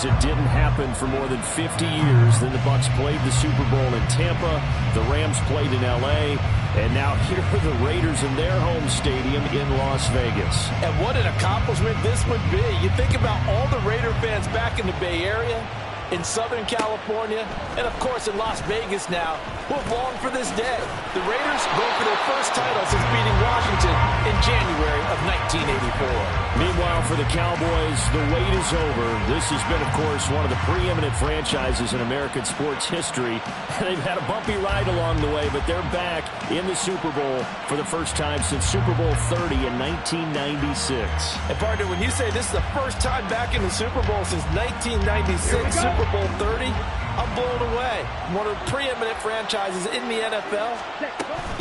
because it didn't happen for more than 50 years. Then the Bucs played the Super Bowl in Tampa. The Rams played in L.A. And now here are the Raiders in their home stadium in Las Vegas. And what an accomplishment this would be. You think about all the Raider fans back in the Bay Area, in Southern California, and of course in Las Vegas now, who have longed for this day. The Raiders go for their first title since beating Washington in January of 1984. Meanwhile, for the Cowboys, the wait is over. This has been, of course, one of the preeminent franchises in American sports history. They've had a bumpy ride along the way, but they're back in the Super Bowl for the first time since Super Bowl 30 in 1996. And partner, when you say this is the first time back in the Super Bowl since 1996, Super Bowl 30, I'm blown away. One of the preeminent franchises in the NFL.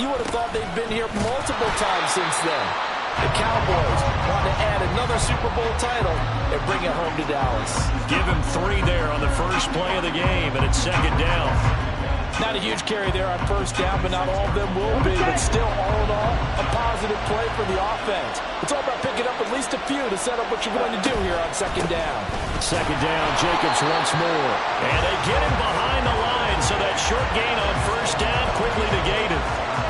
You would have thought they've been here multiple times since then. The Cowboys want to add another Super Bowl title and bring it home to Dallas. Give him 3 there on the first play of the game, and it's second down. Not a huge carry there on first down, but not all of them will be. But still, all in all, a positive play for the offense. It's all about picking up at least a few to set up what you're going to do here on second down. Second down, Jacobs once more. And they get him behind the line, so that short gain on first down quickly negated.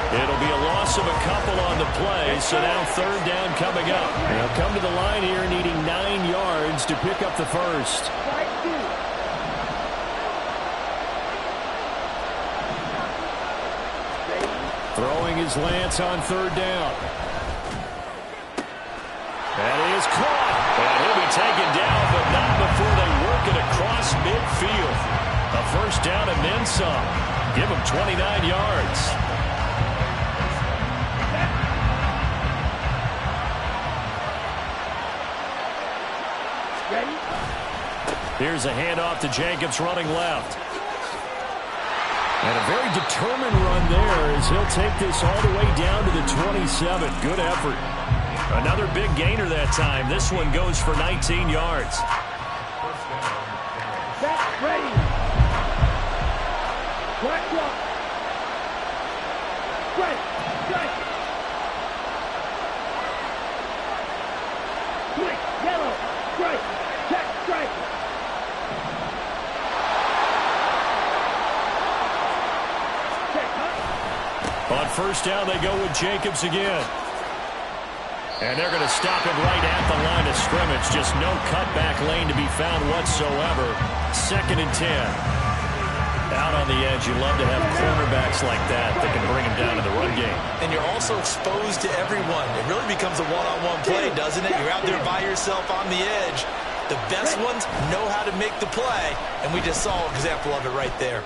It'll be a loss of a couple on the play, so now third down coming up. They'll come to the line here needing 9 yards to pick up the first. Throwing his Lance on third down. That is caught. And he'll be taken down, but not before they work it across midfield. A first down and then some. Give him 29 yards. Here's a handoff to Jacobs running left. And a very determined run there as he'll take this all the way down to the 27. Good effort. Another big gainer that time. This one goes for 19 yards. That's ready. Right block. Strike. Strike. Quick. Yellow. Strike. Check. Strike. On first down, they go with Jacobs again. And they're going to stop him right at the line of scrimmage. Just no cutback lane to be found whatsoever. Second and 10. Out on the edge, you love to have cornerbacks like that that can bring him down to the run game. And you're also exposed to everyone. It really becomes a one-on-one play, doesn't it? You're out there by yourself on the edge. The best ones know how to make the play, and we just saw an example of it right there.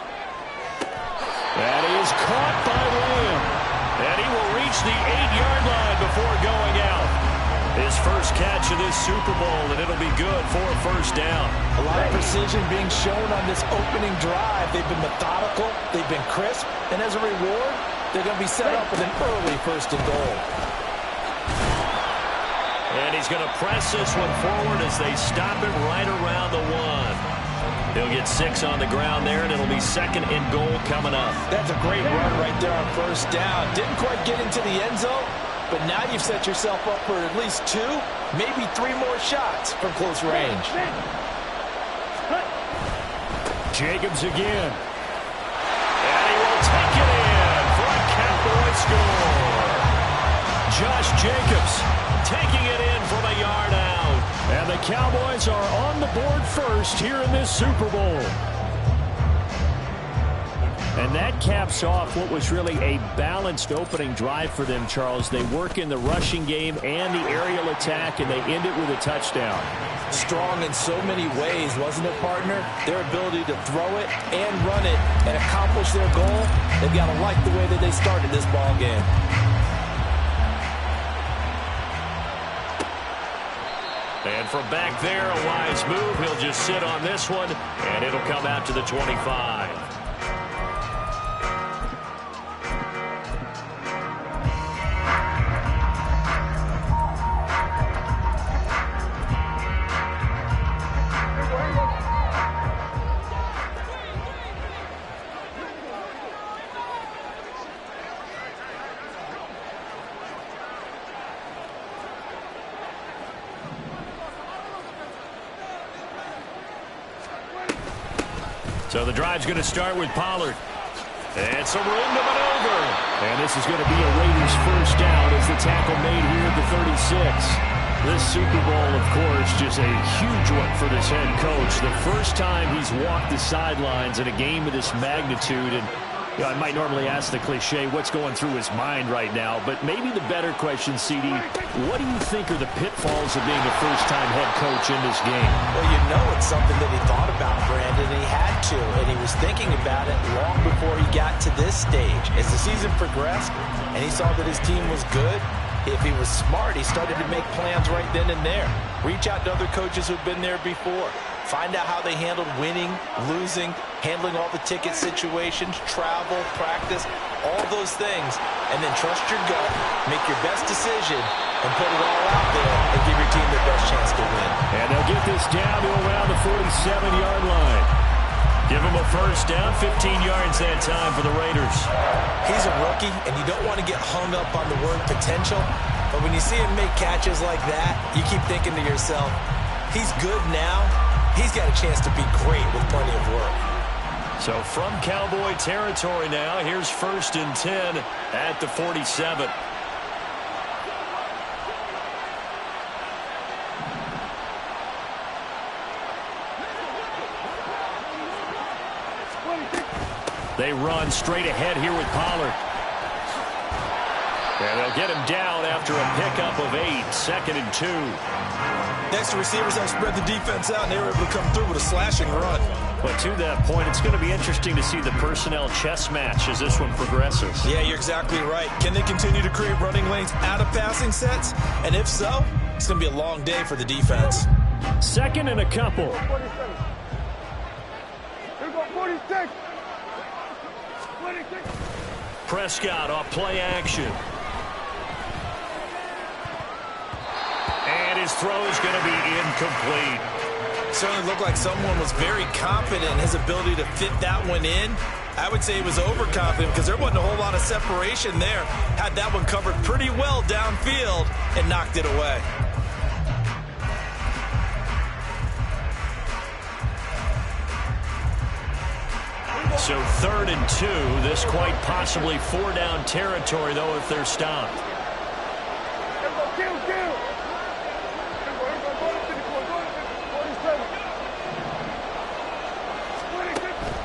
That is caught by Lamb. And he will reach the 8-yard line before going out. His first catch of this Super Bowl, and it'll be good for a first down. A lot of precision being shown on this opening drive. They've been methodical, they've been crisp, and as a reward, they're going to be set up with an early first and goal. And he's going to press this one forward as they stop it right around the 1. He'll get 6 on the ground there, and it'll be second and goal coming up. That's a great run right there on first down. Didn't quite get into the end zone, but now you've set yourself up for at least 2, maybe 3 more shots from close range. Jacobs again. And he will take it in for a Cowboy score. Josh Jacobs taking it in from a yard out. And the Cowboys are on the board first here in this Super Bowl. And that caps off what was really a balanced opening drive for them, Charles. They work in the rushing game and the aerial attack, and they end it with a touchdown. Strong in so many ways, wasn't it, partner? Their ability to throw it and run it and accomplish their goal, they've got to like the way that they started this ball game. And from back there, a wise move. He'll just sit on this one, and it'll come out to the 25. So the drive's going to start with Pollard. And some room to maneuver. And this is going to be a Raiders first down as the tackle made here at the 36. This Super Bowl, of course, just a huge one for this head coach. The first time he's walked the sidelines in a game of this magnitude. And you know, I might normally ask the cliche, what's going through his mind right now? But maybe the better question, CD, what do you think are the pitfalls of being a first-time head coach in this game? Well, you know it's something that he thought about, Brandon, and he had to. And he was thinking about it long before he got to this stage. As the season progressed and he saw that his team was good, if he was smart, he started to make plans right then and there. Reach out to other coaches who've been there before. Find out how they handled winning, losing, handling all the ticket situations, travel, practice, all those things. And then trust your gut, make your best decision, and put it all out there and give your team the best chance to win. And they'll get this down to around the 47-yard line. Give him a first down, 15 yards that time for the Raiders. He's a rookie, and you don't want to get hung up on the word potential. But when you see him make catches like that, you keep thinking to yourself, he's good now. He's got a chance to be great with plenty of work. So from Cowboy territory now, here's 1st and 10 at the 47. They run straight ahead here with Pollard. And they'll get him down after a pickup of 8, 2nd and 2. Next, receivers have spread the defense out, and they were able to come through with a slashing run. But to that point, it's going to be interesting to see the personnel chess match as this one progresses. Yeah, you're exactly right. Can they continue to create running lanes out of passing sets? And if so, it's going to be a long day for the defense. 2nd and a couple. Here we go, 46. 26. Prescott off play action. And his throw is going to be incomplete. Certainly looked like someone was very confident in his ability to fit that one in. I would say he was overconfident because there wasn't a whole lot of separation there. Had that one covered pretty well downfield and knocked it away. So 3rd and 2. This quite possibly 4-down territory, though, if they're stopped.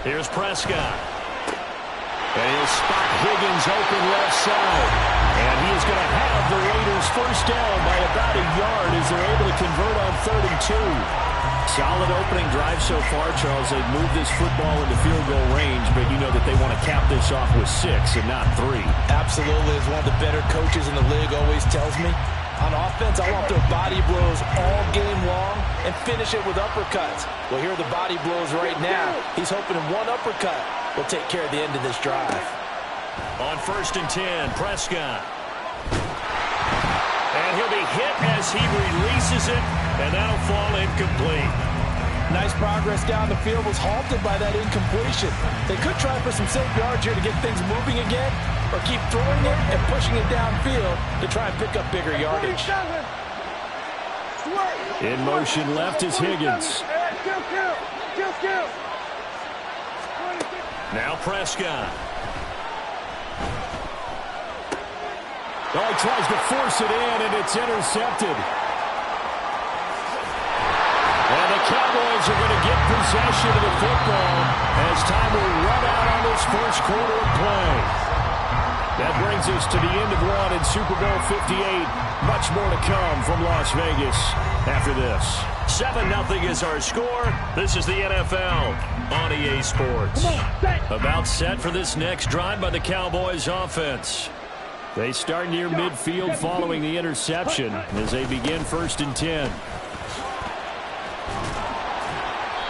Here's Prescott. And he'll spot Higgins open left side. And he is going to have the Raiders first down by about a yard as they're able to convert on 3rd and 2. Solid opening drive so far, Charles. They've moved this football into field goal range, but you know that they want to cap this off with 6 and not 3. Absolutely. As one of the better coaches in the league always tells me, on offense, I want to throw body blows all game long and finish it with uppercuts. Well, here are the body blows right now. He's hoping one uppercut will take care of the end of this drive. On 1st and 10, Prescott. And he'll be hit as he releases it, and that'll fall incomplete. Nice progress down the field, was halted by that incompletion. They could try for some safe yards here to get things moving again, or keep throwing it and pushing it downfield to try and pick up bigger yardage. In motion left is Higgins. Now Prescott. Oh, he tries to force it in, and it's intercepted. And the Cowboys are going to get possession of the football as time will run out on this first quarter of play. That brings us to the end of one in Super Bowl 58. Much more to come from Las Vegas after this. 7-0 is our score. This is the NFL on EA Sports. About set for this next drive by the Cowboys offense. They start near midfield following the interception as they begin 1st and 10.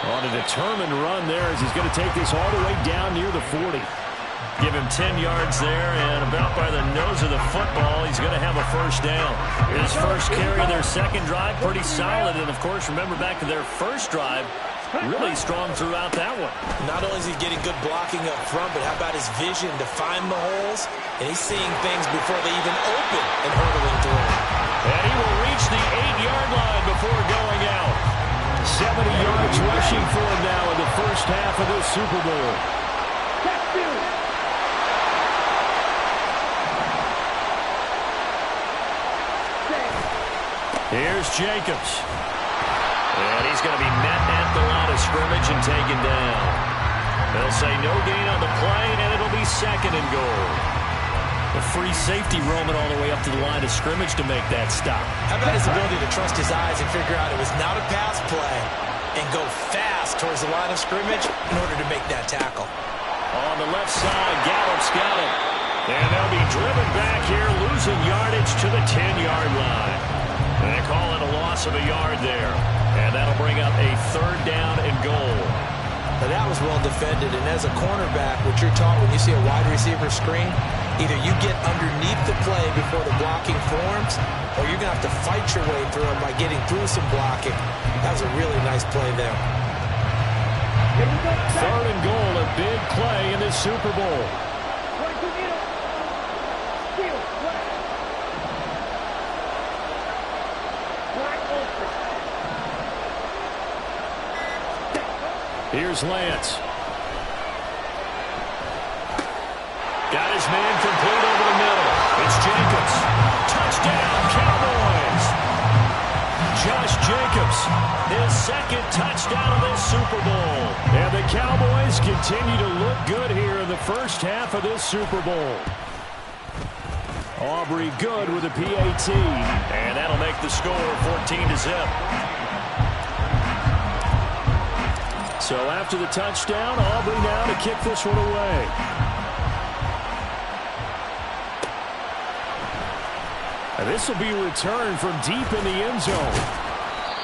On a determined run there as he's going to take this all the way down near the 40. Give him 10 yards there, and about by the nose of the football, he's going to have a first down. His first carry of their second drive, pretty solid. And, of course, remember back to their first drive, really strong throughout that one. Not only is he getting good blocking up front, but how about his vision to find the holes? And he's seeing things before they even open and hurdling through. And he will reach the 8-yard line before going out. 70 yards rushing for him now in the first half of this Super Bowl. Here's Jacobs. And he's going to be met at the line of scrimmage and taken down. They'll say no gain on the play, and it'll be 2nd and goal. A free safety roaming all the way up to the line of scrimmage to make that stop. How about his ability to trust his eyes and figure out it was not a pass play and go fast towards the line of scrimmage in order to make that tackle. On the left side, Gallup's got it. And they'll be driven back here, losing yardage to the 10-yard line. They call it a loss of a yard there. And that'll bring up a 3rd down and goal. Now that was well defended, and as a cornerback, what you're taught when you see a wide receiver screen, either you get underneath the play before the blocking forms, or you're going to have to fight your way through it by getting through some blocking. That was a really nice play there. 3rd and goal, a big play in the Super Bowl. Here's Lance. Got his man complete over the middle. It's Jacobs. Touchdown, Cowboys. Josh Jacobs, his 2nd touchdown of this Super Bowl. And the Cowboys continue to look good here in the first half of this Super Bowl. Aubrey good with a PAT. And that'll make the score 14-0. So after the touchdown, Aubrey now to kick this one away. And this will be returned from deep in the end zone.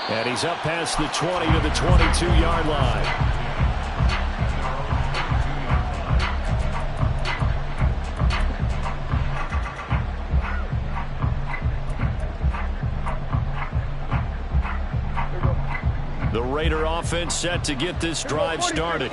And he's up past the 20 to the 22-yard line. The Raider offense set to get this drive started.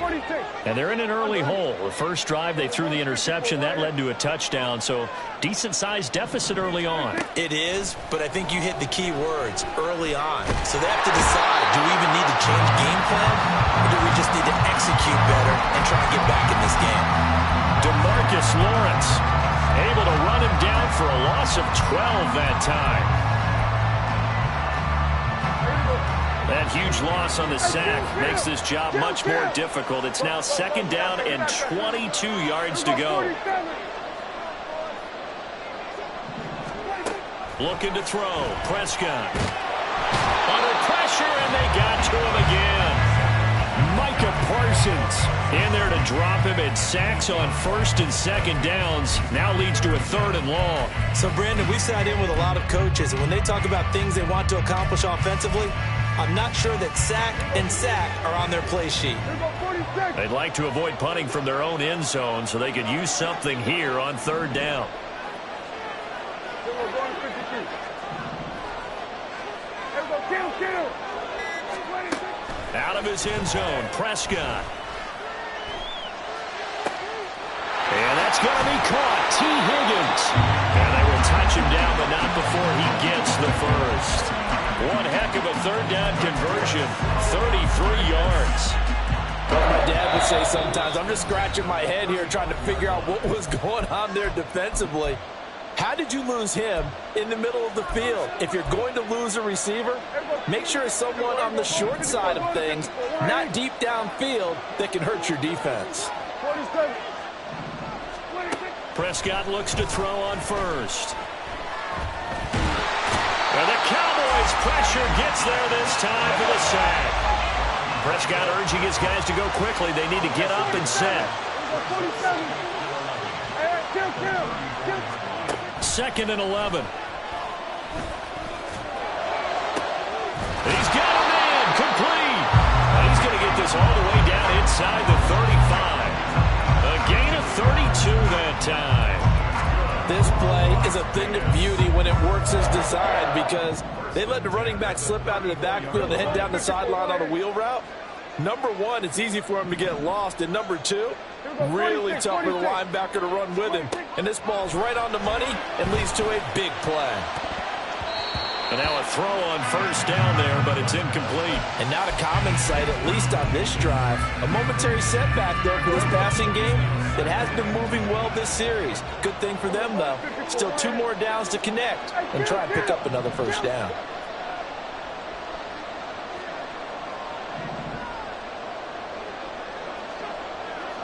And they're in an early hole. The first drive, they threw the interception. That led to a touchdown. So decent-sized deficit early on. It is, but I think you hit the key words, early on. So they have to decide, do we even need to change game plan? Or do we just need to execute better and try and get back in this game? DeMarcus Lawrence able to run him down for a loss of 12 that time. That huge loss on the sack makes this job much more difficult. It's now 2nd down and 22 yards to go. Looking to throw. Prescott. Under pressure, and they got to him again. Micah Parsons in there to drop him, and sacks on 1st and 2nd downs now leads to a 3rd and long. So, Brandon, we've sat in with a lot of coaches, and when they talk about things they want to accomplish offensively, I'm not sure that sack and sack are on their play sheet. They'd like to avoid punting from their own end zone so they could use something here on 3rd down. Out of his end zone, Prescott. And that's going to be caught. T. Higgins. And they will touch him down, but not before he gets the first. One heck of a 3rd down conversion. 33 yards. Well, my dad would say sometimes, I'm just scratching my head here trying to figure out what was going on there defensively. How did you lose him in the middle of the field? If you're going to lose a receiver, make sure it's someone on the short side of things, not deep downfield, that can hurt your defense. Prescott looks to throw on 1st. And the Cowboys pressure gets there this time for the sack. Prescott urging his guys to go quickly. They need to get up and set. 2nd and 11. He's got a man complete. And he's going to get this all the way down inside the 35. A gain of 32 that time. This play is a thing of beauty when it works as designed, because they let the running back slip out of the backfield and head down the sideline on a wheel route. Number one, it's easy for him to get lost. And number two, really tough for the linebacker to run with him. And this ball's right on the money and leads to a big play. And now a throw on first down there, but it's incomplete. And not a common sight, at least on this drive. A momentary setback, though, for this passing game that has been moving well this series. Good thing for them, though. Still 2 more downs to connect and try and pick up another first down.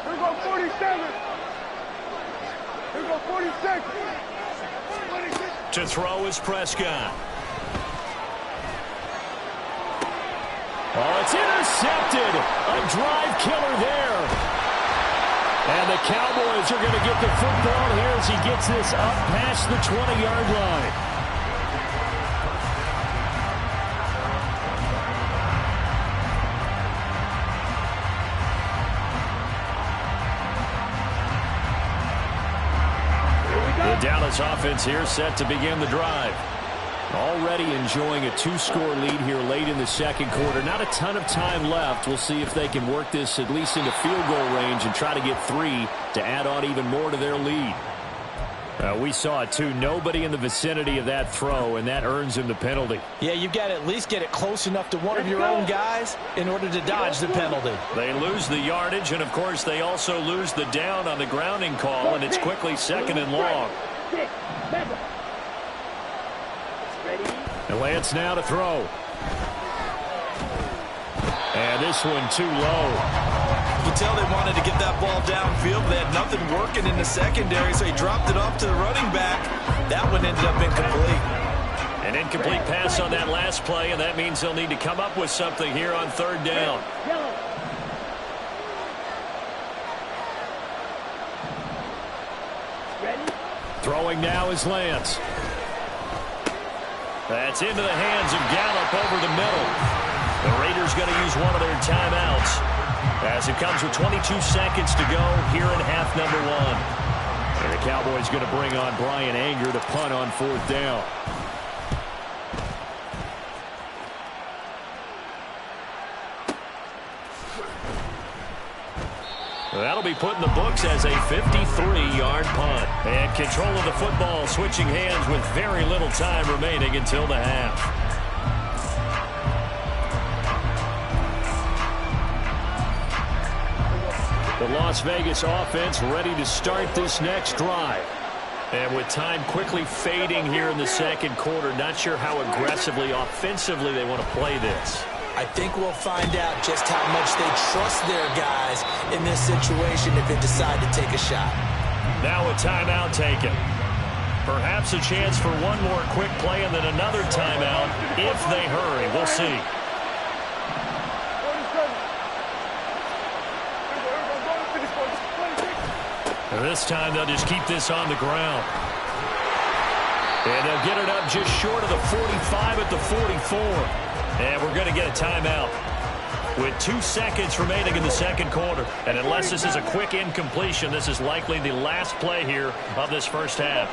Here go 47. Here go 46. To throw is Prescott. Oh, it's intercepted. A drive killer there. And the Cowboys are going to get the football here as he gets this up past the 20-yard line. The Dallas offense here set to begin the drive. Already enjoying a 2-score lead here late in the second quarter. Not a ton of time left. We'll see if they can work this at least into field goal range and try to get 3 to add on even more to their lead. We saw it too. Nobody in the vicinity of that throw, and that earns him the penalty. Yeah, you've got to at least get it close enough to one of your own guys in order to dodge the penalty. They lose the yardage, and of course they also lose the down on the grounding call, and it's quickly 2nd and long. And Lance now to throw. And this one too low. You can tell they wanted to get that ball downfield. They had nothing working in the secondary, so he dropped it off to the running back. That one ended up incomplete. An incomplete pass on that last play, and that means they'll need to come up with something here on 3rd down. Throwing now is Lance. That's into the hands of Gallup over the middle. The Raiders going to use one of their timeouts as it comes with 22 seconds to go here in half number 1. And the Cowboys going to bring on Brian Anger to punt on 4th down. That'll be put in the books as a 53-yard punt. And control of the football switching hands with very little time remaining until the half. The Las Vegas offense ready to start this next drive. And with time quickly fading here in the second quarter, not sure how aggressively, offensively they want to play this. I think we'll find out just how much they trust their guys in this situation if they decide to take a shot. Now a timeout taken. Perhaps a chance for one more quick play and then another timeout if they hurry. We'll see. And this time they'll just keep this on the ground. And they'll get it up just short of the 45 at the 44. And we're going to get a timeout with 2 seconds remaining in the second quarter. And unless this is a quick incompletion, this is likely the last play here of this first half.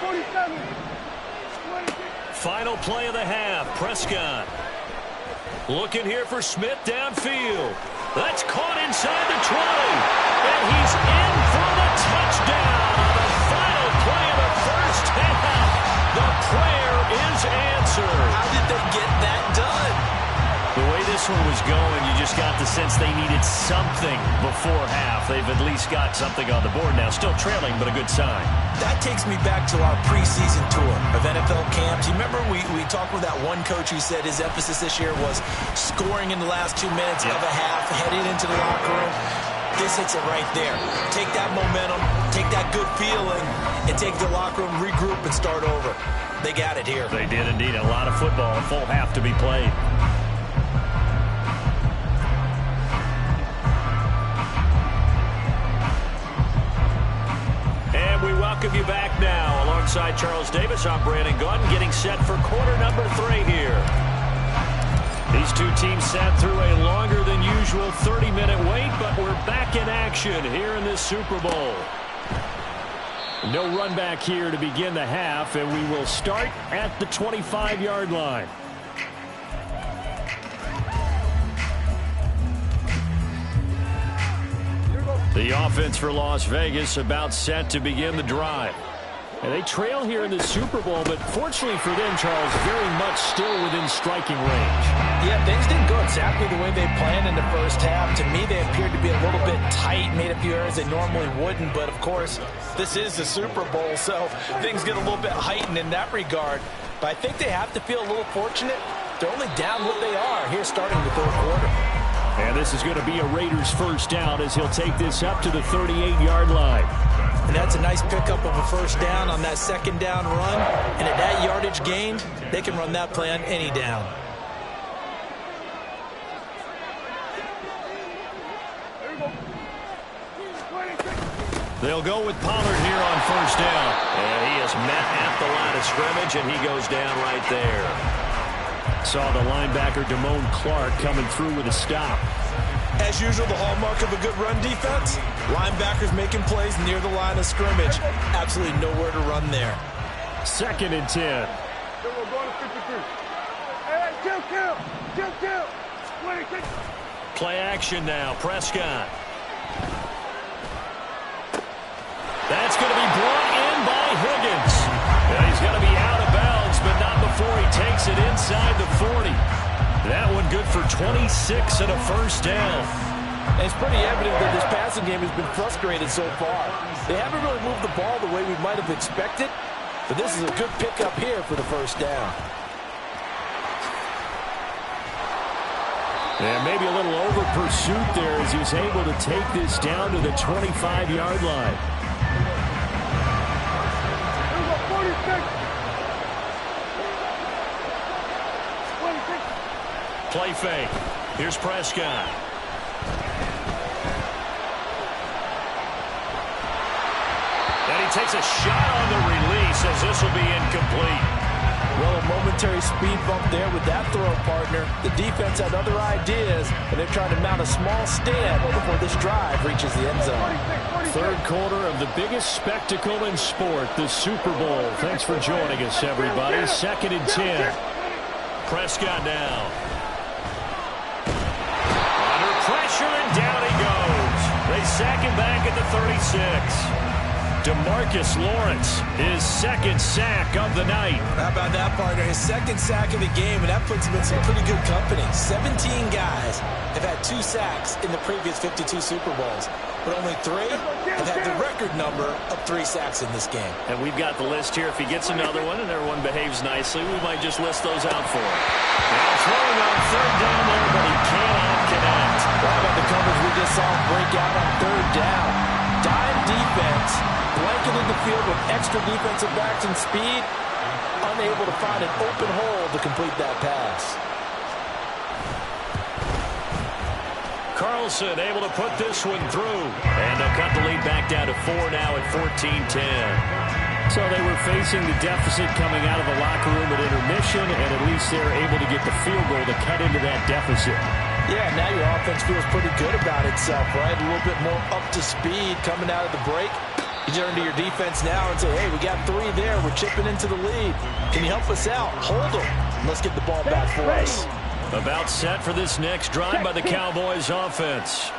Final play of the half. Prescott looking here for Smith downfield. That's caught inside the 20. And he's in for the touchdown on the final play of the first half. The prayer is answered. How did they get that done? The way this one was going, you just got the sense they needed something before half. They've at least got something on the board now. Still trailing, but a good sign. That takes me back to our preseason tour of NFL camps. You remember we talked with that one coach who said his emphasis this year was scoring in the last 2 minutes of a half, heading into the locker room. This hits it right there. Take that momentum, take that good feeling, and take the locker room, regroup, and start over. They got it here. They did indeed. A lot of football, a full half to be played. And we welcome you back now. Alongside Charles Davis, I'm Brandon Gunn, getting set for quarter number 3 here. These two teams sat through a longer than usual 30-minute wait, but we're back in action here in this Super Bowl. No run back here to begin the half, and we will start at the 25-yard line. The offense for Las Vegas about set to begin the drive. And they trail here in the Super Bowl, but fortunately for them, Charles, very much still within striking range. Yeah, things didn't go exactly the way they planned in the first half. To me, they appeared to be a little bit tight, made a few errors they normally wouldn't. But, of course, this is the Super Bowl, so things get a little bit heightened in that regard. But I think they have to feel a little fortunate. They're only down what they are here starting the third quarter. And this is going to be a Raiders first down as he'll take this up to the 38-yard line. And that's a nice pickup of a first down on that second down run. And at that yardage gained, they can run that play on any down. They'll go with Pollard here on first down. And he is met at the line of scrimmage, and he goes down right there. Saw the linebacker, Damone Clark, coming through with a stop. As usual, the hallmark of a good run defense, linebackers making plays near the line of scrimmage. Absolutely nowhere to run there. 2nd and 10. Play action now, Prescott. That's going to be brought in by Higgins. And he's going to be out of bounds, but not before he takes it inside the 40. That one good for 26 and a first down. And it's pretty evident that this passing game has been frustrated so far. They haven't really moved the ball the way we might have expected, but this is a good pickup here for the first down. And maybe a little over pursuit there as he's able to take this down to the 25-yard line. Play fake. Here's Prescott. And he takes a shot on the release as this will be incomplete. Well, a momentary speed bump there with that throw, partner. The defense had other ideas, and they're trying to mount a small stand before this drive reaches the end zone. Third quarter of the biggest spectacle in sport, the Super Bowl. Thanks for joining us, everybody. 2nd and 10. Prescott now. Under pressure, and down he goes. They sack him back at the 36. DeMarcus Lawrence, his 2nd sack of the night. How about that, partner? His 2nd sack of the game, and that puts him in some pretty good company. 17 guys have had 2 sacks in the previous 52 Super Bowls, but only 3 have had the record number of 3 sacks in this game. And we've got the list here. If he gets another one and everyone behaves nicely, we might just list those out for him. Now throwing on 3rd down there, but he cannot connect. How about the coverage we just saw break out on 3rd down? Dime defense, blanketed the field with extra defensive backs and speed, unable to find an open hole to complete that pass. Carlson able to put this one through. And they'll cut the lead back down to 4 now at 14-10. So they were facing the deficit coming out of the locker room at intermission, and at least they're able to get the field goal to cut into that deficit. Yeah, now your offense feels pretty good about itself, right? A little bit more up to speed coming out of the break. You turn to your defense now and say, hey, we got 3 there. We're chipping into the lead. Can you help us out? Hold them. Let's get the ball back for us. About set for this next drive by the Cowboys offense.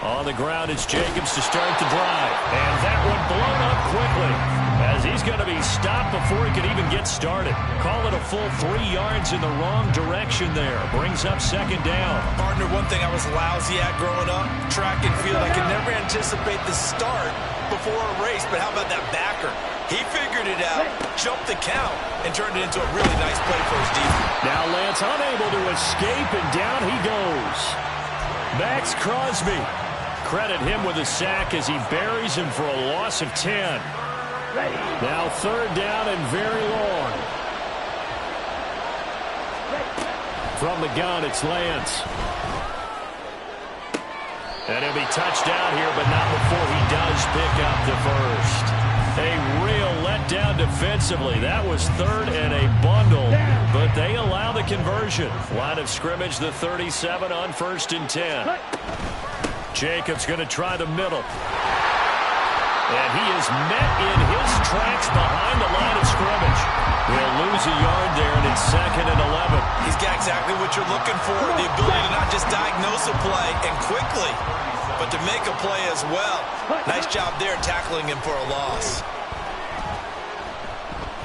On the ground, it's Jacobs to start the drive. And that one blown up quickly as he's going to be stopped before he can even get started. Call it a full 3 yards in the wrong direction there. Brings up 2nd down. Partner, one thing I was lousy at growing up, track and field. I could never anticipate the start before a race, but how about that backer? He figured it out, jumped the count, and turned it into a really nice play for his defense. Now Lance unable to escape, and down he goes. Max Crosby. Credit him with a sack as he buries him for a loss of 10. Now 3rd down and very long. From the gun, it's Lance. And he'll be touched down here, but not before he does pick up the first. A real letdown defensively. That was 3rd and a bundle, but they allow the conversion. Line of scrimmage, the 37 on 1st and 10. Jacobs going to try the middle. And he is met in his tracks behind the line of scrimmage. He'll lose a yard there, and it's 2nd and 11. He's got exactly what you're looking for, the ability to not just diagnose a play and quickly, but but to make a play as well. Nice job there tackling him for a loss.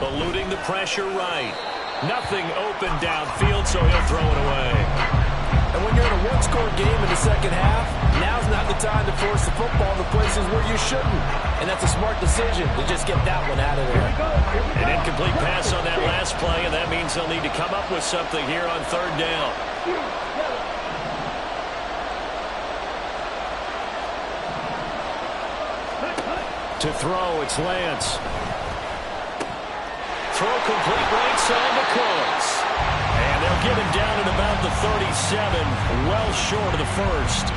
Eluding the pressure right. Nothing open downfield, so he'll throw it away. And when you're in a one-score game in the second half, now's not the time to force the football to places where you shouldn't. And that's a smart decision to just get that one out of there. An incomplete pass on that last play, and that means they'll need to come up with something here on third down. To throw, it's Lance. Throw complete right side to Cooks. And they'll get him down at about the 37, well short of the first.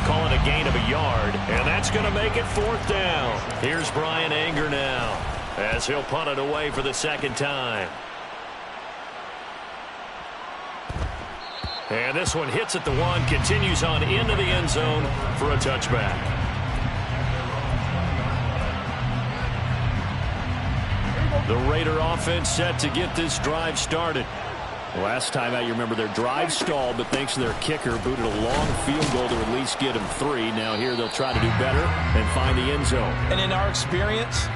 Call it a gain of a yard, and that's going to make it fourth down. Here's Brian Anger now, as he'll punt it away for the second time. And this one hits at the one, continues on into the end zone for a touchback. The Raider offense set to get this drive started. Last time out, you remember their drive stalled, but thanks to their kicker, booted a long field goal to at least get them 3. Now here they'll try to do better and find the end zone. And in our experience,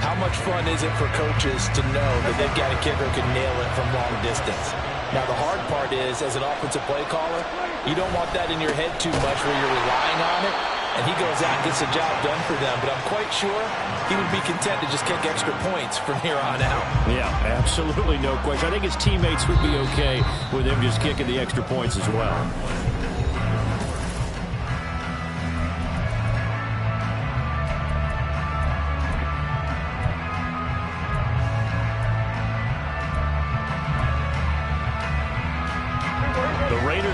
how much fun is it for coaches to know that they've got a kicker who can nail it from long distance? Now the hard part is, as an offensive play caller, you don't want that in your head too much where you're relying on it. And he goes out and gets the job done for them. But I'm quite sure he would be content to just kick extra points from here on out. Yeah, absolutely no question. I think his teammates would be okay with him just kicking the extra points as well.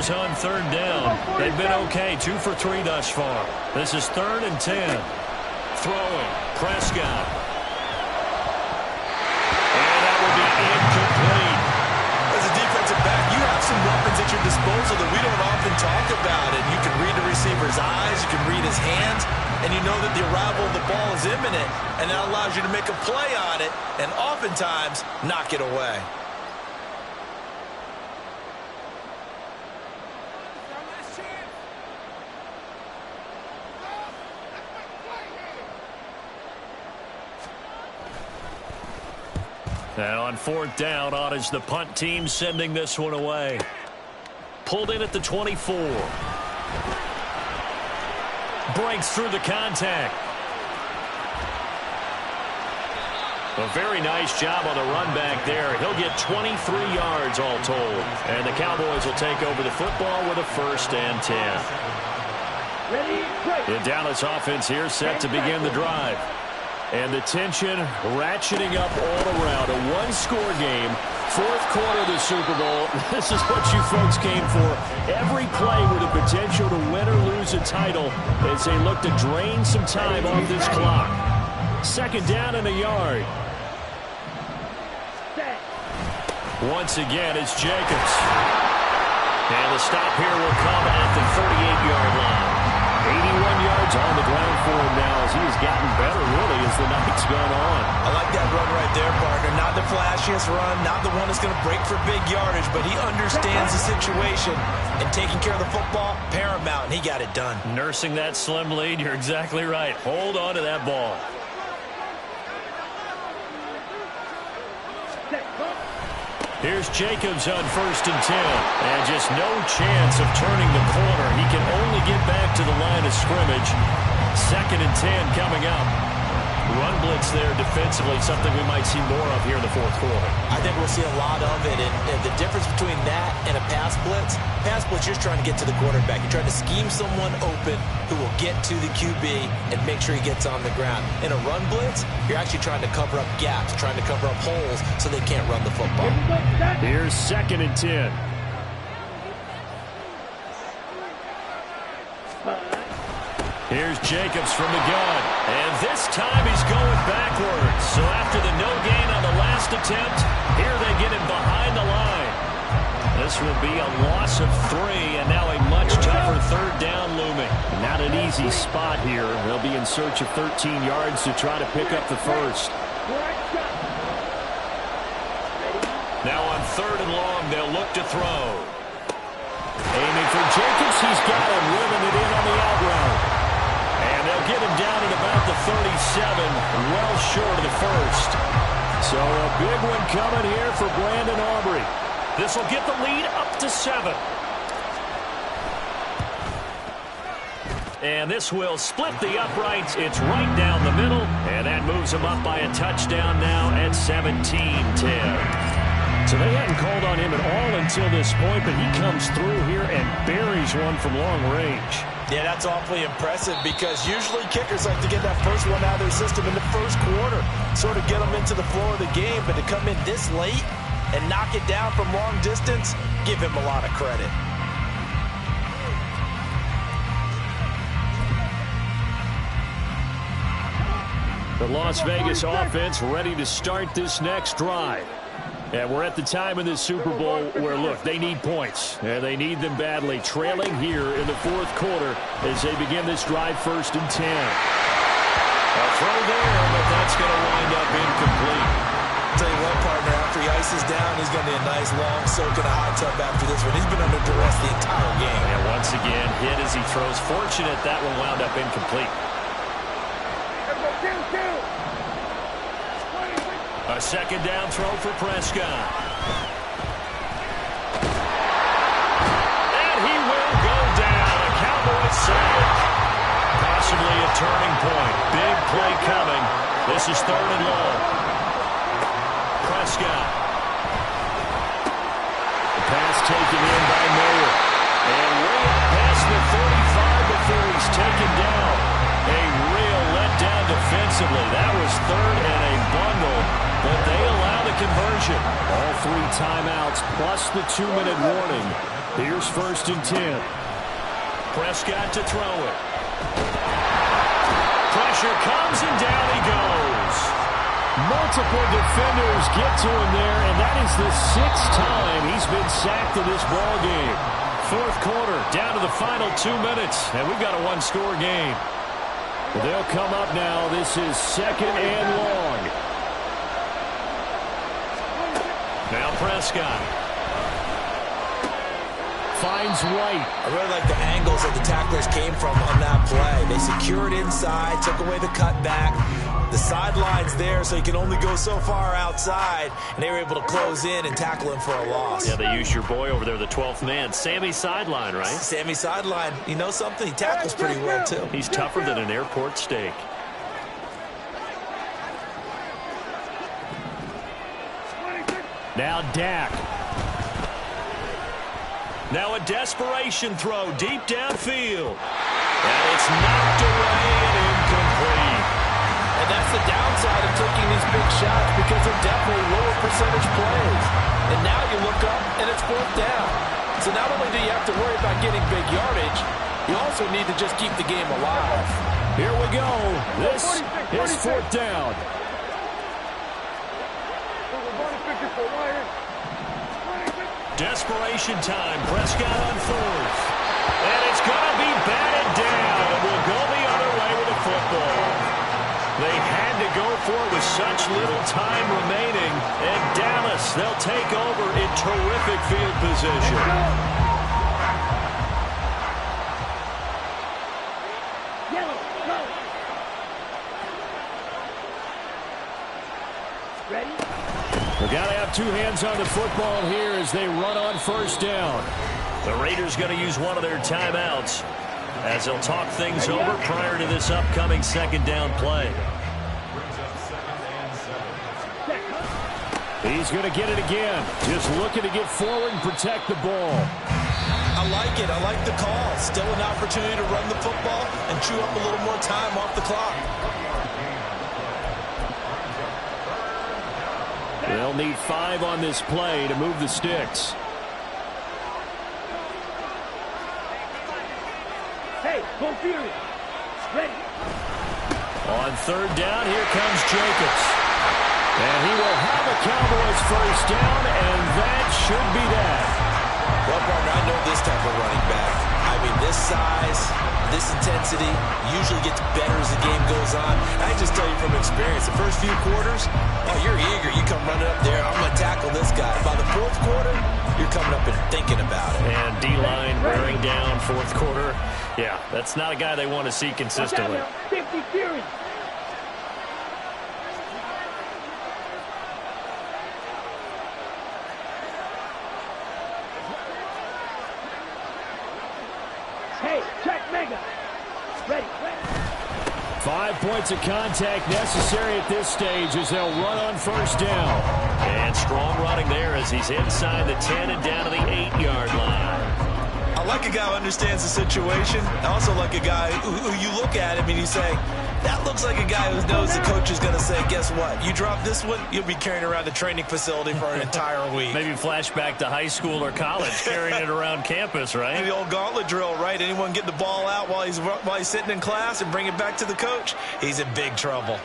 On third down. They've been okay, 2 for 3 thus far. This is 3rd and 10. Throwing, Prescott. And that will be incomplete. As a defensive back, you have some weapons at your disposal that we don't often talk about. And you can read the receiver's eyes, you can read his hands, and you know that the arrival of the ball is imminent, and that allows you to make a play on it and oftentimes knock it away. And on 4th down, on is the punt team sending this one away. Pulled in at the 24. Breaks through the contact. A very nice job on the run back there. He'll get 23 yards all told. And the Cowboys will take over the football with a 1st and 10. The Dallas offense here set to begin the drive. And the tension ratcheting up all around. A one-score game, 4th quarter of the Super Bowl. This is what you folks came for. Every play with the potential to win or lose a title as they look to drain some time off this clock. 2nd down and a yard. Once again, it's Jacobs. And the stop here will come at the 38-yard line. 81 yards on the ground for him now as he has gotten better, really, as the night's gone on. I like that run right there, partner. Not the flashiest run, not the one that's going to break for big yardage, but he understands the situation, and taking care of the football, paramount, and he got it done. Nursing that slim lead, you're exactly right. Hold on to that ball. Here's Jacobs on 1st and 10. And just no chance of turning the corner. He can only get back to the line of scrimmage. 2nd and 10 coming up. Run blitz there defensively, something we might see more of here in the 4th quarter. I think we'll see a lot of it. And the difference between that and a pass blitz, you're just trying to get to the quarterback. You're trying to scheme someone open who will get to the QB and make sure he gets on the ground. In a run blitz, you're actually trying to cover up gaps, trying to cover up holes so they can't run the football. Here's 2nd and 10. Here's Jacobs from the gun. And this time he's going backwards. So after the no gain on the last attempt, here they get him behind the line. This will be a loss of 3, and now a much tougher 3rd down looming. Not an easy spot here. They'll be in search of 13 yards to try to pick up the 1st. Now on 3rd and long, they'll look to throw. Aiming for Jacobs. He's got him, rimming it in on the out route. well short of the first. So a big one coming here for Brandon Aubrey. This will get the lead up to 7. And this will split the uprights. It's right down the middle, and that moves them up by a touchdown now at 17-10. So they hadn't called on him at all until this point, but he comes through here and buries one from long range. Yeah, that's awfully impressive because usually kickers like to get that first one out of their system in the first quarter, sort of get them into the flow of the game, but to come in this late and knock it down from long distance, give him a lot of credit. The Las Vegas offense ready to start this next drive. And we're at the time in this Super Bowl where, look, they need points. And they need them badly. Trailing here in the fourth quarter as they begin this drive 1st and 10. A throw there, but that's going to wind up incomplete. I'll tell you what, partner, after he ices down, he's going to be a nice long soak in a hot tub after this one. He's been under duress the entire game. And once again, hit as he throws. Fortunate that one wound up incomplete. A second down throw for Prescott. And he will go down. A Cowboys save. Possibly a turning point. Big play coming. This is 3rd and long. Prescott. The pass taken in by Mayer. And way up past the 35 before he's taken down. A real letdown defensively. That was 3rd and a bundle. But they allow the conversion. All 3 timeouts plus the 2-minute warning. Here's 1st and 10. Prescott to throw it. Pressure comes and down he goes. Multiple defenders get to him there, and that is the 6th time he's been sacked in this ball game. 4th quarter, down to the final 2 minutes, and we've got a 1-score game. They'll come up now. This is 2nd and long. Now Prescott finds White. I really like the angles that the tacklers came from on that play. They secured inside, took away the cutback. The sideline's there, so you can only go so far outside, and they were able to close in and tackle him for a loss. Yeah, they used your boy over there, the 12th man. Sammy Sideline, right? Sammy Sideline. You know something? He tackles pretty well, too. He's tougher than an airport steak. Now Dak. Now a desperation throw deep downfield. And it's knocked away and incomplete. And that's the downside of taking these big shots because they're definitely lower percentage plays. And now you look up and it's 4th down. So not only do you have to worry about getting big yardage, you also need to just keep the game alive. Here we go. This is 4th down. Desperation time. Prescott on 4th. And it's going to be batted down. And we'll go the other way with the football. They had to go for it with such little time remaining. And Dallas, they'll take over in terrific field position. We got to have 2 hands on the football here as they run on 1st down. The Raiders going to use one of their timeouts as they'll talk things over prior to this upcoming 2nd down play. He's going to get it again. Just looking to get forward and protect the ball. I like it. I like the call. Still an opportunity to run the football and chew up a little more time off the clock. They'll need 5 on this play to move the sticks. Hey, go Fury. Ready. On 3rd down, here comes Jacobs. And he will have a Cowboys 1st down, and that should be that. Well, partner, I know this type of running back. I mean, this size, this intensity usually gets better as the game goes on. I just tell you from experience, the first few quarters, oh, you're eager. You come running up there, I'm going to tackle this guy. By the 4th quarter, you're coming up and thinking about it. And D-line wearing down 4th quarter. Yeah, that's not a guy they want to see consistently. 50 Fury. Check mega. Ready. 5 points of contact necessary at this stage as they'll run on first down. And strong running there as he's inside the 10 and down to the 8-yard line. I like a guy who understands the situation. I also like a guy who you look at him and you say, that looks like a guy who knows the coach is going to say, guess what? You drop this one, you'll be carrying around the training facility for an entire week. Maybe flashback to high school or college, carrying it around campus, right? The old gauntlet drill, right? Anyone get the ball out while he's sitting in class and bring it back to the coach? He's in big trouble.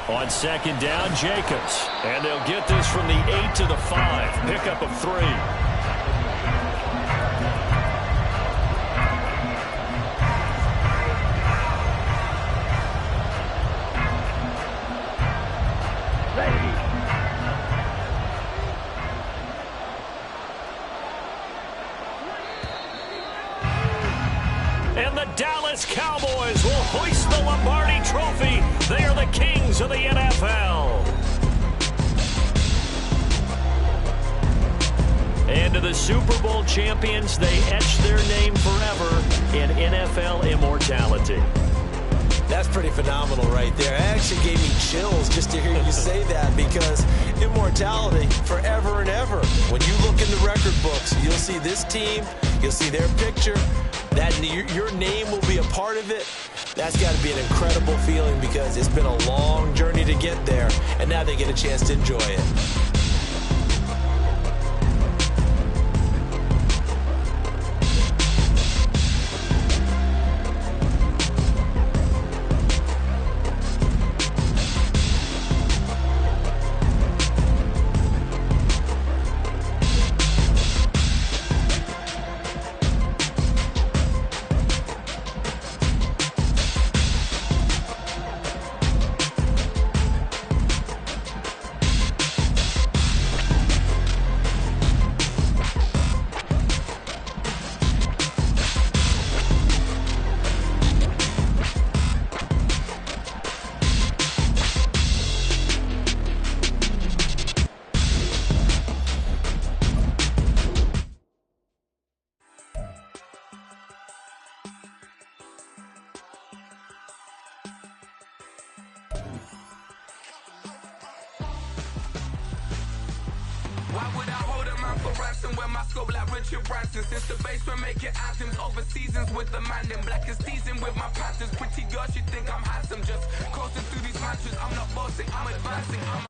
On second down, Jacobs. And they'll get this from the 8 to the 5. Pickup of 3. And the Dallas Cowboys will hoist the Lombardi Trophy. They are the kings of the NFL. And to the Super Bowl champions, they etch their name forever in NFL immortality. That's pretty phenomenal right there. It actually gave me chills just to hear you say that, because immortality forever and ever. When you look in the record books, you'll see this team, you'll see their picture, that your name will be a part of it. That's got to be an incredible feeling, because it's been a long journey to get there, and now they get a chance to enjoy it. Why would I hold him out for ransom when my scope like Richard Branson? Since the basement making anthems over seasons with the man, then black is seasoned with my patterns. Pretty girls, you think I'm handsome, just coasting through these matches. I'm not bossing, I'm advancing. I'm